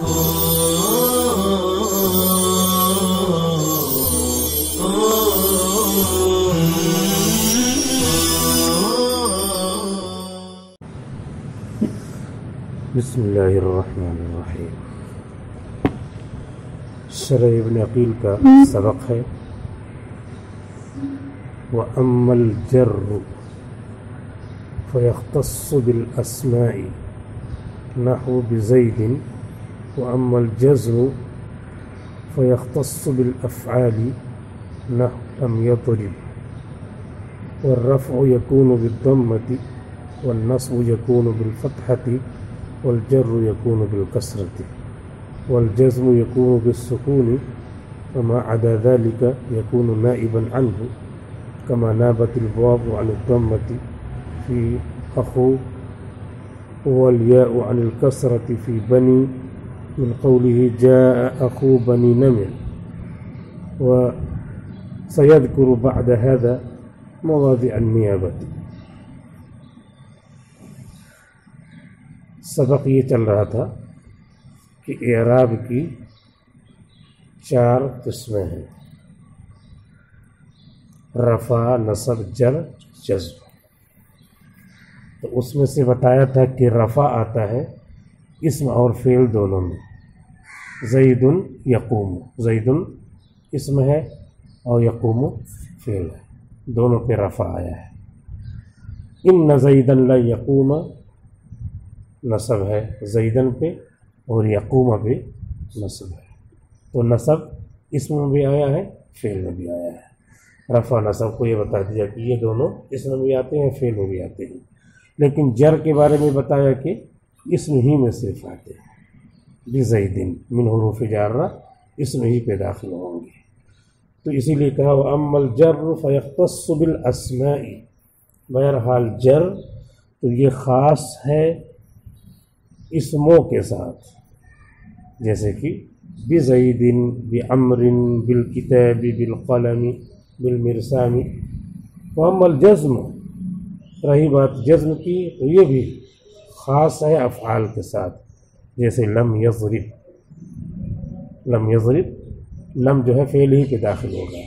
بسم اللہ الرحمن الرحیم۔ شرح ابن عقیل کا سبق ہے وَأَمَّا الْجَرُّ فَيَخْتَصُّ بِالْأَسْمَاءِ نَحْوُ بِزَيْدٍ وَأَمَّا الْجَزْمُ فَيَخْتَصُّ بِالْأَفْعَالِ نَحْوُ لَمْ يَضْرِبْ وَالرَّفْعُ يَكُونُ بِالضَّمَّةِ وَالنَّصْبُ يَكُونُ بِالْفَتْحَةِ والجر يكون بالكسرة والجزم يكون بالسكون وما عدا ذلك يكون نائبا عنه كما نابت الواو عن الضمة في أخو والياء عن الكسرة في بني من قوله جاء أخو بني نمر. وسيذكر بعد هذا مواضع النيابة. سبق یہ چل رہا تھا کہ اعراب کی 4 قسمیں ہیں: رفع، نصب، جر، جزم. تو اس میں سے بتایا تھا کہ رفع آتا ہے اسم اور فعل دونوں میں. زید یقوم، زید اسم ہے اور یقوم فعل ہے، دونوں پہ رفع آیا ہے. ان زیدا لا یقوم نصب ہے زیدن پہ اور یقوم پہ نصب ہے. تو نصب اسم میں بھی آیا ہے، فعل میں بھی آیا ہے. رفع نصب کو یہ بتا دیا کہ یہ دونوں اسم میں بھی آتے ہیں، فعل میں بھی آتے ہیں. لیکن جر کے بارے میں بتایا کہ اسم ہی میں صرف آتے ہیں. بزیدن من حروف جارہ اسم ہی پہ داخل ہوں گے. تو اسی لیے کہا وَأَمَّا الْجَرُّ فَيَخْتَصُّ بِالْأَسْمَاءِ. بہرحال جر تو یہ خاص ہے اسموں کے ساتھ، جیسے کہ بزید، بعمر، بالکتاب، بالقلم، بالمرسام. وَأَمَّا الْجَزْمُ، رہی بات جزم کی تو یہ بھی خاص ہے افعال کے ساتھ، جیسے لم یضرب. لم یضرب، لم جو ہے فعل ہی کے داخل ہوگا.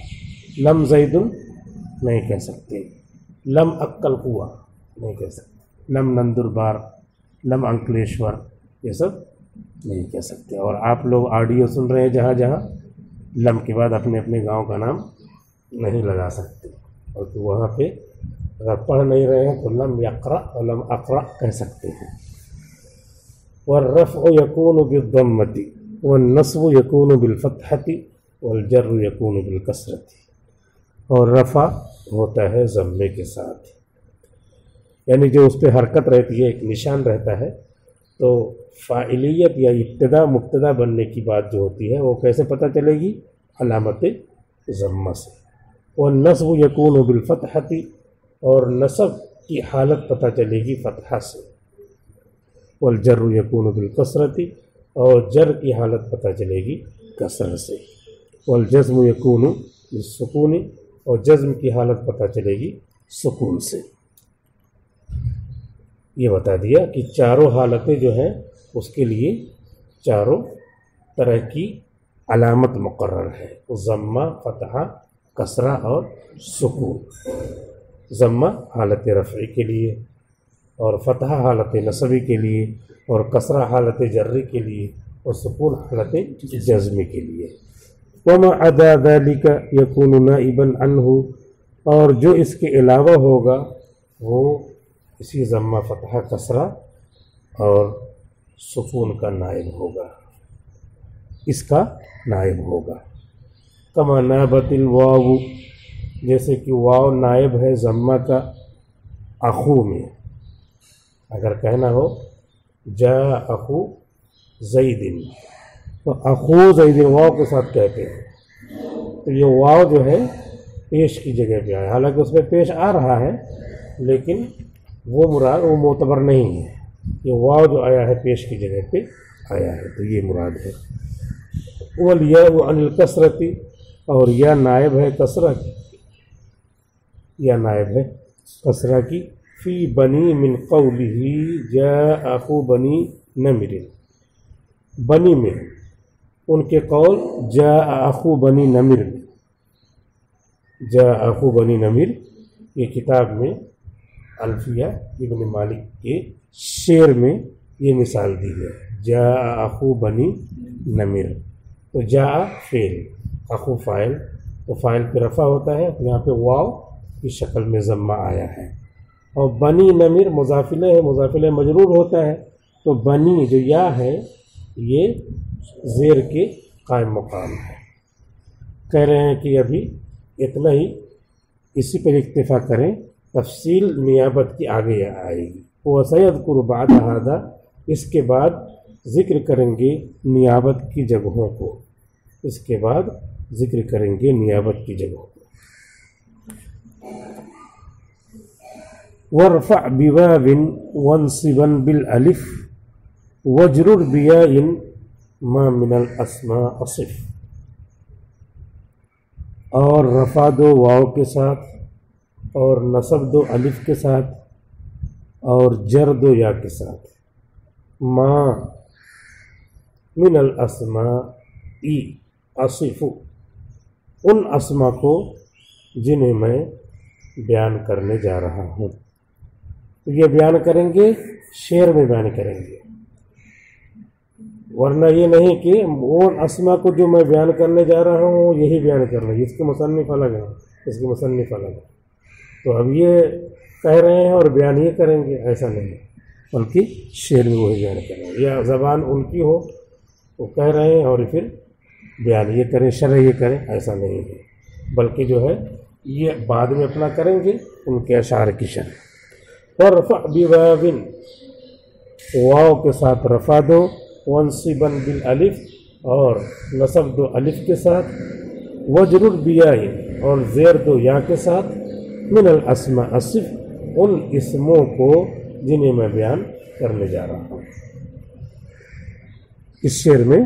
لم زید نہیں کہہ سکتے، لم اکل قوا نہیں کہہ سکتے، لم نندربار، لم انکلیشور، یہ سب نہیں کہہ سکتے. اور آپ لوگ آڈیو سن رہے ہیں جہاں جہاں لم کے بعد اپنے اپنے گاؤں کا نام نہیں لگا سکتے، اور تو وہاں پہ اگر پڑھ نہیں رہے ہیں تو لم یقرأ اور لم اقرأ کہہ سکتے ہیں. والرفع يكون بالضمة والنصب يكون بالفتحة والجر يكون بالكسرة. اور رفع ہوتا ہے ضمے کے ساتھ، یعنی جو اس پہ حرکت رہتی ہے، ایک نشان رہتا ہے. تو فاعلیت یا ابتدا مبتدا بننے کی بات جو ہوتی ہے وہ کیسے پتہ چلے گی؟ علامت ضمہ سے. والنصب یکون بالفتحۃ، اور نصب کی حالت پتہ چلے گی فتحہ سے. والجر یکون بالکسرۃ، اور جر کی حالت پتہ چلے گی کسر سے. والجزم یکون بالسکون، اور جزم کی حالت پتہ چلے گی سکون سے. یہ بتا دیا کہ چاروں حالتیں جو ہیں اس کے لیے چاروں طرح کی علامت مقرر ہے: ضمہ، فتحہ، کسرہ اور سکون. ضمہ حالت رفع کے لیے، اور فتحہ حالت نصبی کے لیے، اور کسرہ حالت جری کے لیے، اور سکون حالت جزمی کے لیے. وما عدا ذلك يكون نائبا عنہ، اور جو اس کے علاوہ ہوگا وہ اسی ضمہ، فتحہ، کسرہ اور سکون کا نائب ہوگا، اس کا نائب ہوگا. کما نابت الواو، جیسے کہ واو نائب ہے ضمہ کا اخو میں. اگر کہنا ہو جا اخو زید، تو اخو زید واو کے ساتھ کہتے ہیں. تو یہ واو جو ہے پیش کی جگہ پہ آیا، حالانکہ اس میں پیش آ رہا ہے لیکن وہ مراد وہ معتبر نہیں ہے. یہ واو جو آیا ہے پیش کی جگہ پہ آیا ہے، تو یہ مراد ہے. والیاء عن الکسرۃ، اور یا نائب ہے کسرہ کی، یا نائب ہے کسرہ کی. فی بنی من قولہ جاء اخو بنی نمر، بنی میں ان کے قول جاء اخو بنی نمر میں، جاء اخو بنی نمر یہ کتاب میں الفیہ ابن مالک کے شعر میں یہ مثال دی ہے، جاء اخو بنی نمر۔ تو جاء فعل، اخو فاعل، تو فاعل پہ رفع ہوتا ہے، یہاں پہ واو کی شکل میں ضمہ آیا ہے، اور بنی نمر مضاف الیہ ہے، مضاف الیہ مجرور ہوتا ہے، تو بنی جو یا ہے یہ زیر کے قائم مقام ہے۔ کہہ رہے ہیں کہ ابھی اتنا ہی، اسی پر اکتفا کریں، تفصیل نیابت کی آگے آئے گی۔ وَسَيَذْكُرُ بَعْدَ هَذَا، اس کے بعد ذکر کریں گے نیابت کی جگہوں کو، اس کے بعد ذکر کریں گے نیابت کی جگہوں کو۔ وَارْفَعْ بِوَاوٍ وَانْصِبًا بِالْأَلِفِ وَاجْرُرْ بِيَاءٍ مَا مِنَ الْأَسْمَاءِ أَصِفْ، اور رفع دو واو کے ساتھ، اور نصب دو الف کے ساتھ، اور جر دو یا کے ساتھ، ما من الاسماء اصف، ان اسما کو جنہیں میں بیان کرنے جا رہا ہوں۔ تو یہ بیان کریں گے، شعر میں بیان کریں گے، ورنہ یہ نہیں کہ ان اسما کو جو میں بیان کرنے جا رہا ہوں یہی بیان کرنا ہے، اس کے مصنف الگ ہے، اس کے مصنف الگ ہے، تو اب یہ کہہ رہے ہیں اور بیان یہ کریں گے، ایسا نہیں ہے، بلکہ شعر میں وہی بیان کریں گے، یا زبان ان کی ہو وہ کہہ رہے ہیں اور پھر بیان یہ کریں، شرح یہ کریں، ایسا نہیں ہے، بلکہ جو ہے یہ بعد میں اپنا کریں گے ان کے اشعار کی شرح۔ وَارْفَعْ بِوَاوٍ، واو کے ساتھ رفع دو، وَانْصِبًا بِالْأَلِفِ، اور نصب دو الف کے ساتھ، وَاجْرُرْ بِيَاءٍ، اور زیر دو یا کے ساتھ، من الاسماء اصف، ان اسموں کو جنہیں میں بیان کرنے جا رہا ہوں۔ اس شعر میں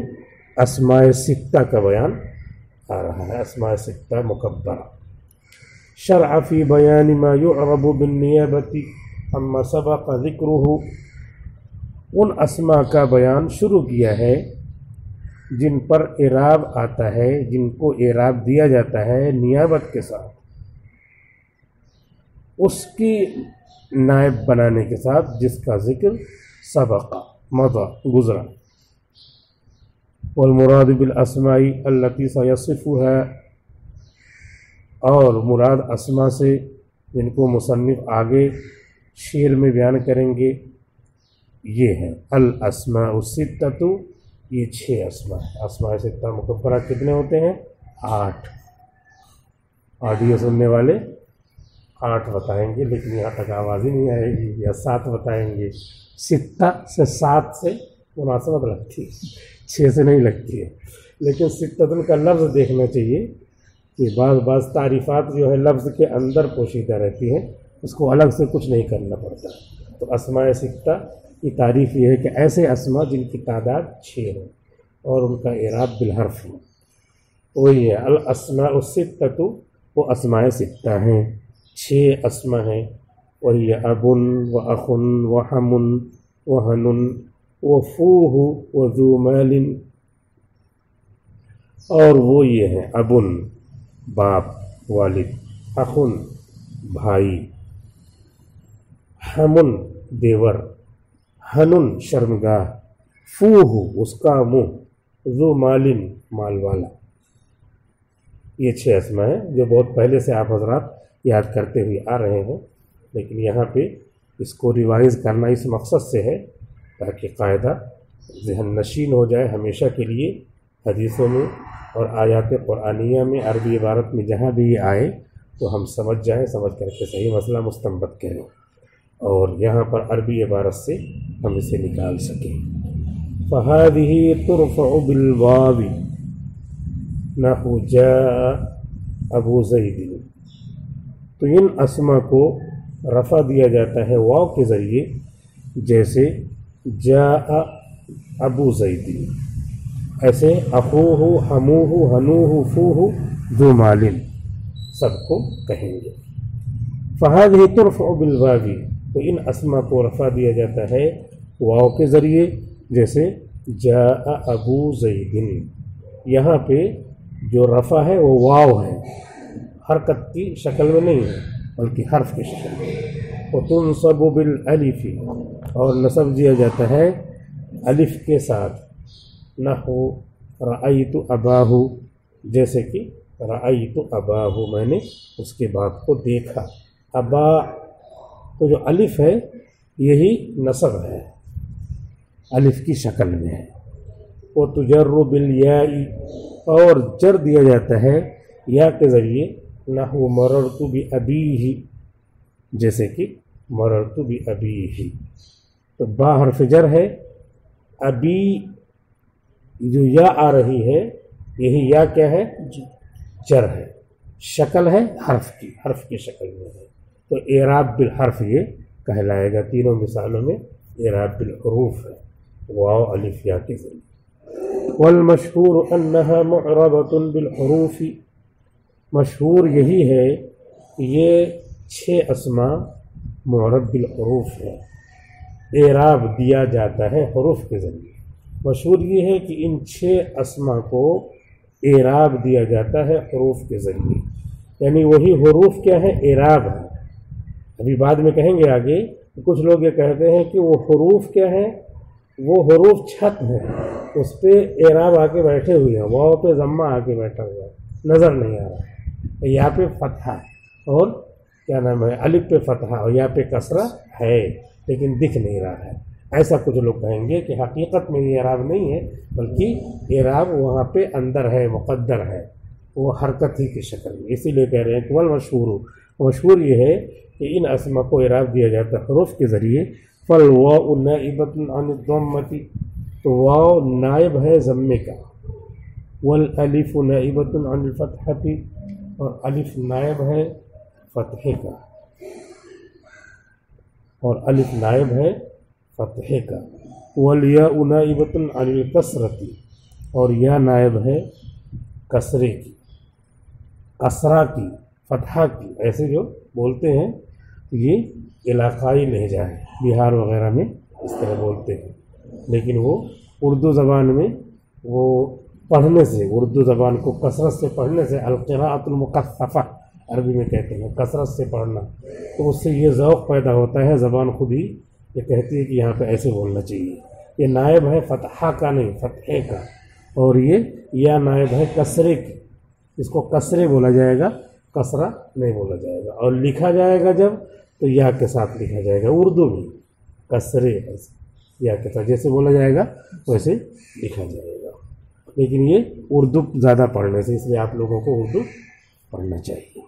اسماء ستہ کا بیان آ رہا ہے، اسماء ستہ مکبرہ۔ شرع فی بیان ما یعرب بالنیابۃ اما سبق ذکرہ، ان اسماء کا بیان شروع کیا ہے جن پر اعراب آتا ہے، جن کو اعراب دیا جاتا ہے نیابت کے ساتھ، اس کی نائب بنانے کے ساتھ جس کا ذکر سبق مضى گزرا۔ والمراد بالاسماء التي سيصفها، اور مراد اسماء سے جن کو مصنف آگے شعر میں بیان کریں گے یہ ہیں الاسماء الستۃ، یہ 6 اسماء ہیں۔ اسماء ستہ مکبرہ کتنے ہوتے ہیں؟ 8۔ آڈیو سننے والے 8 بتائیں گے، لیکن یہاں تک آواز ہی نہیں آئے گی، یا 7 بتائیں گے۔ ستہ سے 7 سے مناسبت لگتی ہے، 6 سے نہیں لگتی ہے، لیکن ستۃ کا لفظ دیکھنا چاہیے کہ بعض تعریفات جو ہے لفظ کے اندر پوشیدہ رہتی ہیں، اس کو الگ سے کچھ نہیں کرنا پڑتا۔ تو اسماء ستہ کی تعریف یہ ہے کہ ایسے اسماء جن کی تعداد 6 ہو اور ان کا اعراب بالحرف ہو، وہی ہے الاسماء الستۃ، وہ اسماء ستہ ہیں، 6 اسماء ہیں، وہی ابن و اخن و حمن و حنن و فوہ و ذو مال، اور وہ یہ ہیں ابن باپ والد، اخن بھائی، حمن دیور، حنن شرمگاہ، فوہ اس کا منہ، ذو مال مال والا۔ یہ 6 اسماء ہیں جو بہت پہلے سے آپ حضرات یاد کرتے ہوئے آ رہے ہیں، لیکن یہاں پہ اس کو ریوائز کرنا اس مقصد سے ہے تاکہ قاعدہ ذہن نشین ہو جائے ہمیشہ کے لیے، حدیثوں میں اور آیات قرآنیہ میں عربی عبارت میں جہاں بھی یہ آئے تو ہم سمجھ جائیں، سمجھ کر کے صحیح مسئلہ مستنبط کریں، اور یہاں پر عربی عبارت سے ہم اسے نکال سکیں۔ فَهَذِهِ تُرْفَعُ بِالْوَاوِ نَحْوُ جَاءَ ابو زید، تو ان اسما کو رفع دیا جاتا ہے واو کے ذریعے، جیسے جاء ابو زید، ایسے اخوہ حموہ حنوہ فوہ ذو مال سب کو کہیں گے۔ فَهَذِهِ تُرْفَعُ بِالْوَاوِ، تو ان اسما کو رفع دیا جاتا ہے واو کے ذریعے، جیسے جاء ابو زید، یہاں پہ جو رفع ہے وہ واو ہے، حرکت کی شکل میں نہیں ہے بلکہ حرف کی شکل میں. وتنصب بالالف، اور نصب دیا جاتا ہے الف کے ساتھ. نحو رأیت اباہ، جیسے کہ رأیت اباہ، میں نے اس کے باپ کو دیکھا. ابا تو جو الف ہے یہی نصب ہے، الف کی شکل میں ہے. وتجر بالیاء، اور جر دیا جاتا ہے یا کے ذریعے. نحو مررت بابیہ، جیسے کہ مررت بابیہ، تو با حرف جر ہے. ابی جو یا آ رہی ہے یہی یا کیا ہے؟ جر ہے. شکل ہے حرف کی، حرف کی شکل میں ہے، تو اعراب بالحرف یہ کہلائے گا. تینوں مثالوں میں اعراب بالحروف ہے، واو الف یا کے ذریعے. والمشہور انہا معربۃ بالحروف، مشہور یہی ہے کہ یہ 6 اسماء معرب بالحروف ہے، اعراب دیا جاتا ہے حروف کے ذریعے. مشہور یہ ہے کہ ان 6 اسماء کو اعراب دیا جاتا ہے حروف کے ذریعے، یعنی وہی حروف کیا ہے؟ اعراب ہے. ابھی بعد میں کہیں گے آگے، کچھ لوگ یہ کہتے ہیں کہ وہ حروف کیا ہے؟ وہ حروف چھت ہے، اس پہ اعراب آ کے بیٹھے ہوئے ہیں، واو پہ ضمہ آ کے بیٹھا ہوا ہے، نظر نہیں آ رہا. یہاں پہ فتحہ اور کیا نام ہے الف پہ فتحہ اور یہاں پہ کسرہ ہے لیکن دکھ نہیں رہا ہے. ایسا کچھ لوگ کہیں گے کہ حقیقت میں یہ اعراب نہیں ہے بلکہ اعراب وہاں پہ اندر ہے، مقدر ہے، وہ حرکت ہی کی شکل میں. اسی لیے کہہ رہے ہیں کہ والمشہور، مشہور یہ ہے کہ ان اسماء کو اعراب دیا جاتا ہے حروف کے ذریعے. فالواء نائبۃ عن الضمۃ، تو واو نائب ہے ضمے کا. والالف نائبۃ عن الفتحۃ، اور الف نائب ہے فتحے کا، اور الف نائب ہے فتحے کا. والیاء نائبۃ عن الکسرۃ، اور یا نائب ہے کسرے کی، کسرہ کی، فتحہ کی. ایسے جو بولتے ہیں یہ علاقائی لہجہ ہے، بہار وغیرہ میں اس طرح بولتے ہیں، لیکن وہ اردو زبان میں وہ پڑھنے سے، اردو زبان کو کثرت سے پڑھنے سے، القراءۃ المکثفہ عربی میں کہتے ہیں، کثرت سے پڑھنا، تو اس سے یہ ذوق پیدا ہوتا ہے، زبان خود ہی یہ کہتی ہے کہ یہاں پہ ایسے بولنا چاہیے. یہ نائب ہے فتحہ کا نہیں، فتحے کا، اور یہ یا نائب ہے کسرے کی. اس کو کسرے بولا جائے گا، کسرہ نہیں بولا جائے گا. اور لکھا جائے گا جب تو یا کے ساتھ لکھا جائے گا، اردو میں کسرے ایسے یا کے ساتھ جیسے بولا جائے گا ویسے لکھا جائے گا. لیکن یہ اردو زیادہ پڑھنے سے، اس لیے آپ لوگوں کو اردو پڑھنا چاہیے.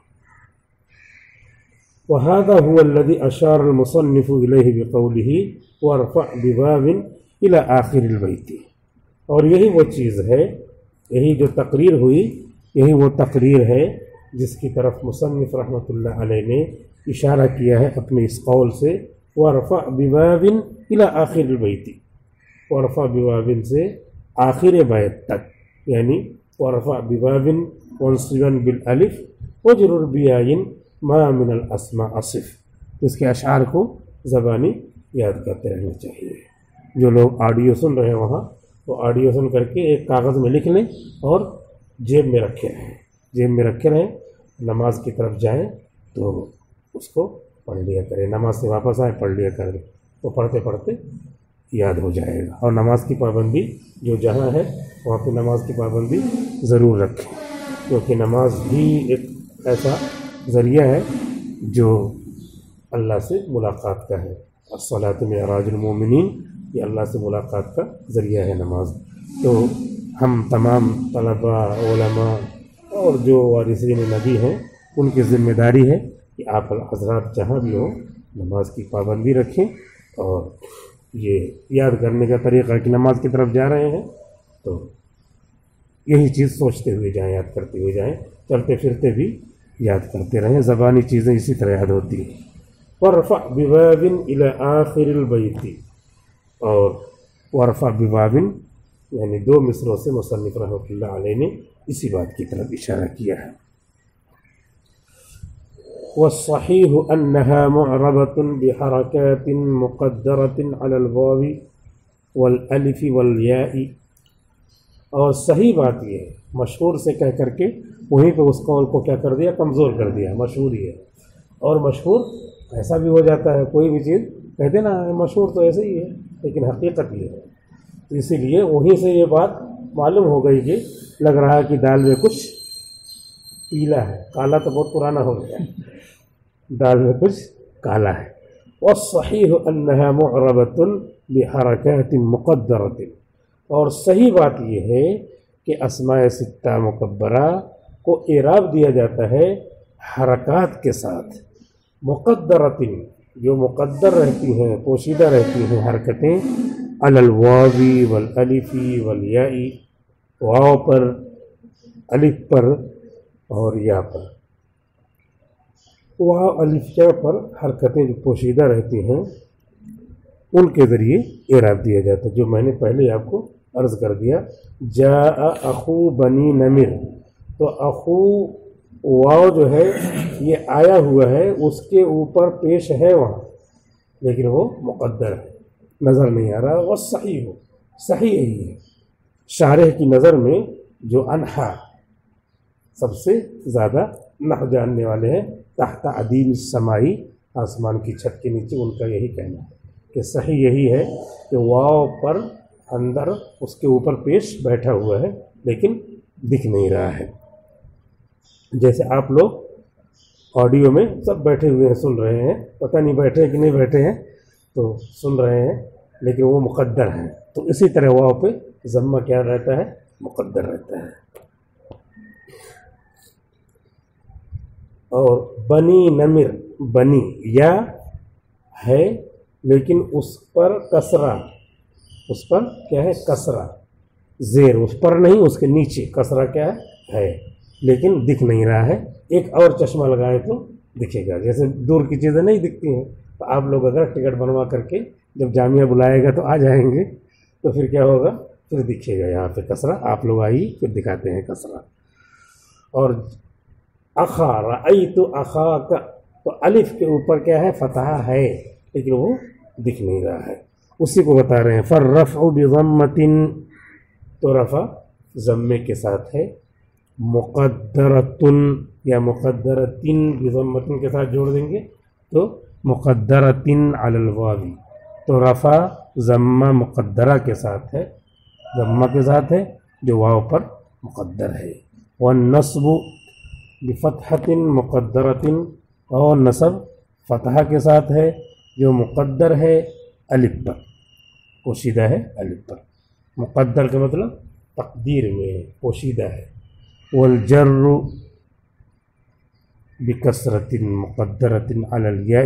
وهذا هو الذي أشار المصنف إليه بقوله وارفع بباب إلى آخر البيت. اور یہی وہ چیز ہے، یہی جو تقریر ہوئی، یہی وہ تقریر ہے جس کی طرف مصنف رحمۃ اللہ علیہ نے اشارہ کیا ہے اپنے اس قول سے. وارفع بباب إلى آخر البيت، وارفع بباب سے آخر بیت تک، یعنی وارفع بباب منصبا بالالف وجرر بیاء ما من الاسماء اصف. اس کے اشعار کو زبانی یاد کرتے رہنا چاہیے. جو لوگ آڈیو سن رہے ہیں وہاں، وہ آڈیو سن کر کے ایک کاغذ میں لکھ لیں اور جیب میں رکھے رہیں، جیب میں رکھے رہیں. نماز کی طرف جائیں تو اس کو پڑھ لیا کریں، نماز سے واپس آئے پڑھ لیا کریں، تو پڑھتے پڑھتے یاد ہو جائے گا. اور نماز کی پابندی جو جہاں ہے وہاں پہ نماز کی پابندی ضرور رکھیں، کیونکہ نماز بھی ایک ایسا ذریعہ ہے جو اللہ سے ملاقات کا ہے. الصلاۃ معراج المومنین، یہ اللہ سے ملاقات کا ذریعہ ہے نماز. تو ہم تمام طلباء، علماء اور جو وارثین نبی ہیں ان کی ذمہ داری ہے کہ آپ حضرات جہاں بھی ہوں نماز کی پابندی رکھیں. اور یہ یاد کرنے کا طریقہ ہے کہ نماز کی طرف جا رہے ہیں تو یہی چیز سوچتے ہوئے جائیں، یاد کرتے ہوئے جائیں، چلتے پھرتے بھی یاد کرتے رہیں. زبانی چیزیں اسی طرح یاد ہوتی ہیں. وارفع بباب الى آخر البیت، اور وارفع بباب یعنی 2 مصروں سے مصنف رحمۃ اللہ علیہ نے اسی بات کی طرف اشارہ کیا ہے. والصحیح انها معربۃ بحرکات مقدرۃ علی الواو والالف والیاء، اور صحیح بات یہ ہے مشہور سے کہہ کر کے وہیں پہ اس قول کو کیا کر دیا، کمزور کر دیا، مشہور ہی ہے۔ اور مشہور ایسا بھی ہو جاتا ہے، کوئی بھی چیز کہتے نا مشہور تو ایسے ہی ہے لیکن حقیقت یہ ہے، تو اسی لیے وہیں سے یہ بات معلوم ہو گئی کہ لگ رہا ہے کہ دال میں کچھ پیلا ہے، کالا تو بہت پرانا ہو گیا، دال میں کچھ کالا ہے۔ والصحیح انہا معربۃ بحرکات مقدرۃ، اور صحیح بات یہ ہے کہ اسماء ستہ مکبرہ کو اعراب دیا جاتا ہے حرکات کے ساتھ، مقدرۃ جو مقدر رہتی ہیں، پوشیدہ رہتی ہیں حرکتیں، علی الواو والالف والیاء، واو پر، الف پر اور یا پر، واو الف یا پر حرکتیں جو پوشیدہ رہتی ہیں ان کے ذریعے اعراب دیا جاتا ہے، جو میں نے پہلے آپ کو عرض کر دیا۔ جاء اخو بنی نمر، تو اخو واو جو ہے یہ آیا ہوا ہے، اس کے اوپر پیش ہے وہاں لیکن وہ مقدر ہے، نظر نہیں آ رہا۔ وہ صحیح ہو، صحیح یہی ہے شارح کی نظر میں، جو انحا سب سے زیادہ نحو جاننے والے ہیں، تحت عدیم السمائی، آسمان کی چھت کے نیچے، ان کا یہی کہنا ہے کہ صحیح یہی ہے کہ واو پر اندر اس کے اوپر پیش بیٹھا ہوا ہے لیکن دکھ نہیں رہا ہے۔ جیسے آپ لوگ آڈیو میں سب بیٹھے ہوئے ہیں، سن رہے ہیں، پتہ نہیں بیٹھے کہ نہیں بیٹھے ہیں، تو سن رہے ہیں لیکن وہ مقدر ہیں، تو اسی طرح واو پہ ضمہ کیا رہتا ہے، مقدر رہتا ہے۔ اور بنی نمر، بنی یا ہے لیکن اس پر کسرہ، اس پر کیا ہے، کسرہ، زیر اس پر نہیں، اس کے نیچے کسرہ کیا ہے لیکن دکھ نہیں رہا ہے۔ ایک اور چشمہ لگائے تو دکھے گا، جیسے دور کی چیزیں نہیں دکھتی ہیں، تو آپ لوگ اگر ٹکٹ بنوا کر کے جب جامعہ بلائے گا تو آ جائیں گے، تو پھر کیا ہوگا، پھر دکھے گا یہاں پہ کسرہ، آپ لوگ آئیے پھر دکھاتے ہیں کسرہ۔ اور اخا، رأیت اخاک، تو الف کے اوپر کیا ہے، فتحہ ہے لیکن وہ دکھ نہیں رہا ہے، اسی کو بتا رہے ہیں۔ فالرفع بضمۃ، تو رفع ضمے کے ساتھ ہے، مقدرۃ یا مقدرۃ بضمۃ کے ساتھ جوڑ دیں گے تو مقدرۃ علی الواو، تو رفع ضمہ مقدرہ کے ساتھ ہے، ضمہ کے ساتھ ہے جو واو پر مقدر ہے۔ والنصب بفتحۃ مقدرۃ، اور نصب فتحہ کے ساتھ ہے جو مقدر ہے الف پر، پوشیدہ ہے الف پر، مقدر کا مطلب تقدیر میں پوشیدہ ہے۔ والجر بکسرۃ مقدرۃ علی الیاء،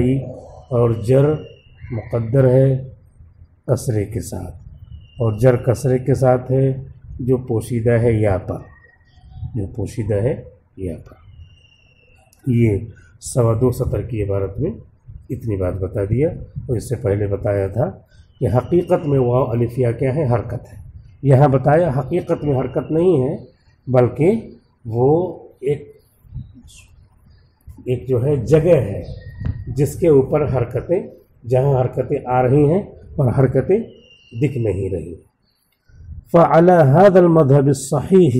اور جر مقدر ہے کسرے کے ساتھ، اور جر کسرے کے ساتھ ہے جو پوشیدہ ہے یا پر، جو پوشیدہ ہے یا پر۔ یہ 2.25 سطر کی عبارت میں اتنی بات بتا دیا، اور اس سے پہلے بتایا تھا کہ حقیقت میں واو الف یا کیا ہے، حرکت ہے۔ یہاں بتایا حقیقت میں حرکت نہیں ہے بلکہ وہ ایک جو ہے جگہ ہے جس کے اوپر حرکتیں، جہاں حرکتیں آ رہی ہیں اور حرکتیں دکھ نہیں رہی۔ فعلی هذا المذهب الصحیح،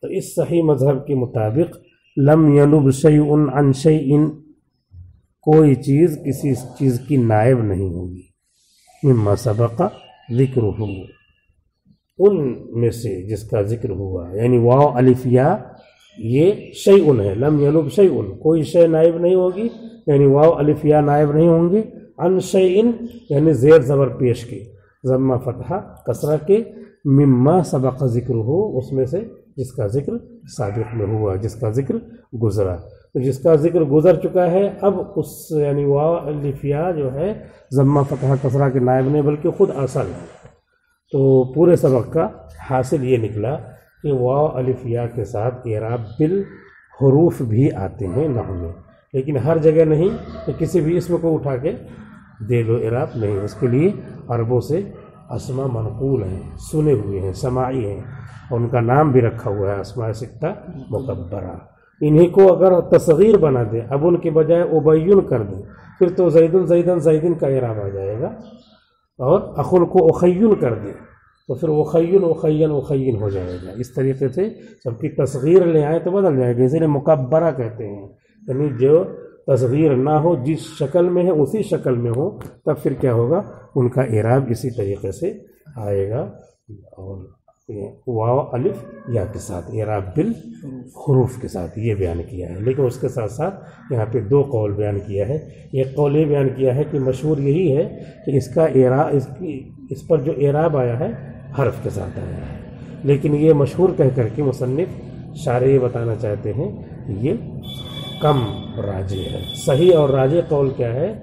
تو اس صحیح مذہب کے مطابق لم ینب شیء عن شیء، کوئی چیز کسی چیز کی نائب نہیں ہوگی، مما سبق ذکرہ، ان میں سے جس کا ذکر ہوا، یعنی واو الف یا یہ شیء ہے، لم ینب شیء، کوئی شے نائب نہیں ہوگی، یعنی واو الف یا نائب نہیں ہوں گے، عن شیء یعنی زیر زبر پیش کے، ضمہ فتحہ کسرہ کے، مما سبق ذکرہ، اس میں سے جس کا ذکر سابق میں ہوا، جس کا ذکر گزرا، تو جس کا ذکر گزر چکا ہے، اب اس یعنی واو الف یا جو ہے ضمہ فتحہ کسرہ کے نائب نہیں بلکہ خود اصل ہے۔ تو پورے سبق کا حاصل یہ نکلا کہ واو الف یا کے ساتھ اعراب بالحروف بھی آتے ہیں نحو میں، لیکن ہر جگہ نہیں کہ کسی بھی اسم کو اٹھا کے دے دو اعراب نہیں، اس کے لیے عربوں سے اسماء منقول ہیں، سنے ہوئے ہیں، سماعی ہیں، اور ان کا نام بھی رکھا ہوا ہے اسماء ستہ مکبرہ۔ انہی کو اگر تصغیر بنا دیں، اب ان کے بجائے ابین کر دیں، پھر تو زیدن زیدن زیدن کا اعراب آ جائے گا، اور اخن کو اخین کر دیں تو پھر اخین اخین اخین ہو جائے گا. اس طریقے سے سب کی تصغیر لے آئیں تو بدل جائے گا. اسی لیے مکبرہ کہتے ہیں، یعنی جو تصغیر نہ ہو، جس شکل میں ہے اسی شکل میں ہو، تب پھر کیا ہوگا، ان کا اعراب اسی طریقے سے آئے گا. اور واو الف یا کے ساتھ، اعراب بالحروف کے ساتھ یہ بیان کیا ہے. لیکن اس کے ساتھ ساتھ یہاں پہ دو قول بیان کیا ہے. ایک قول یہ بیان کیا ہے کہ مشہور یہی ہے کہ اس کا اعراب، اس پر جو اعراب آیا ہے حرف کے ساتھ آیا ہے. لیکن یہ مشہور کہہ کر کے مصنف شارح یہ بتانا چاہتے ہیں کہ یہ کم راجح ہے. صحیح اور راجح قول کیا ہے،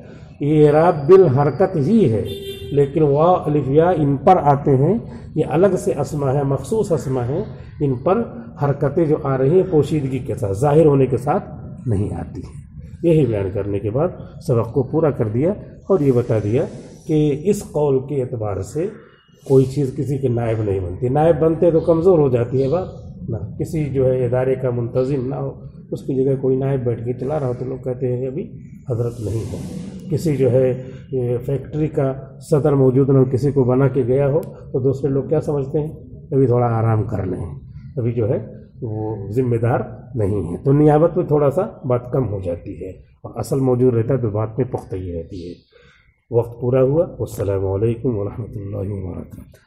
یہ اعراب بالحرکت ہی ہے، لیکن واو الف یا ان پر آتے ہیں، یہ الگ سے اسما ہے، مخصوص اسما ہے، ان پر حرکتیں جو آ رہی ہیں پوشیدگی کے ساتھ، ظاہر ہونے کے ساتھ نہیں آتی ہیں. یہی بیان کرنے کے بعد سبق کو پورا کر دیا اور یہ بتا دیا کہ اس قول کے اعتبار سے کوئی چیز کسی کے نائب نہیں بنتی. نائب بنتے تو کمزور ہو جاتی ہے بات نہ. کسی جو ہے ادارے کا منتظم نہ ہو، اس کی جگہ کوئی نائب بیٹھ کے چلا رہا ہو تو لوگ کہتے ہیں کہ ابھی حضرت نہیں ہے. کسی جو ہے فیکٹری کا صدر موجود نہ ہو، کسی کو بنا کے گیا ہو تو دوسرے لوگ کیا سمجھتے ہیں، ابھی تھوڑا آرام کر لیں، ابھی جو ہے وہ ذمہ دار نہیں ہے. تو نیابت میں تھوڑا سا بات کم ہو جاتی ہے اور اصل موجود رہتا ہے تو بات میں پختگی رہتی ہے. وقت پورا ہوا. السلام علیکم ورحمۃ اللہ وبرکاتہ.